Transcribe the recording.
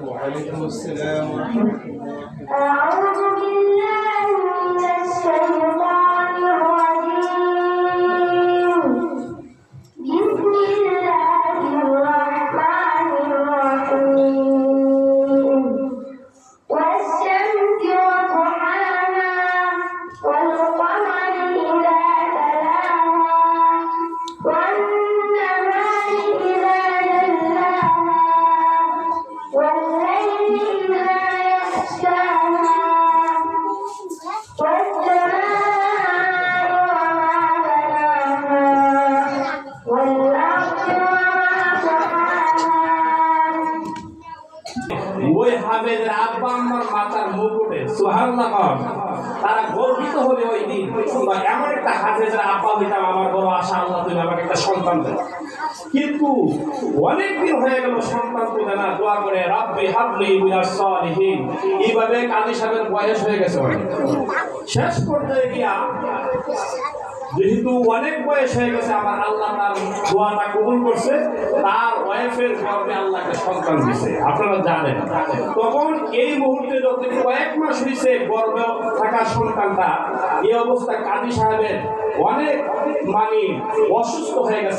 وعليكم السلام ورحمة الله. أعوذ بالله من الشيطان الرجيم. بسم الله الرحمن الرحيم. والشمس وضحاها والقمر إذا تلاها والنهار إذا جلاها والليل إذا يغشاها والسماء وما بناها والأرض وما طحاها. ওই হাফেজের আব্বা আম্মার মাথার মুকুটে সুবহানাল্লাহ, তারা গর্বিত হবে ওই দিন। এমন একটা হাফেজের আব্বা হইতাম, আমার বড় আশা, আল্লাহ তুমি আমাকে একটা সন্তান দেন। কিন্তু অনেক দিন হয়ে গেল সন্তান তো দেনা, দোয়া করে রাব্বি হাবলি মিনাস সালিহিন। এইভাবে কাজী সাহেবের বয়স হয়ে গেছে অনেক। শেষ পর্যায়ে গিয়া যেহেতু অনেক বয়স হয়ে গেছে, আমার আল্লাহ তার দোয়াটা কবুল করছে, তার ওয়াইফের গর্ভে আল্লাহকে সন্তান দিছে, আপনারা জানেন। তখন এই মুহূর্তে যখন কয়েক মাস হয়েছে গর্ভে থাকা সন্তানটা, এই অবস্থা কাজী সাহেবের অনেক অসুস্থ হয়ে গেছে।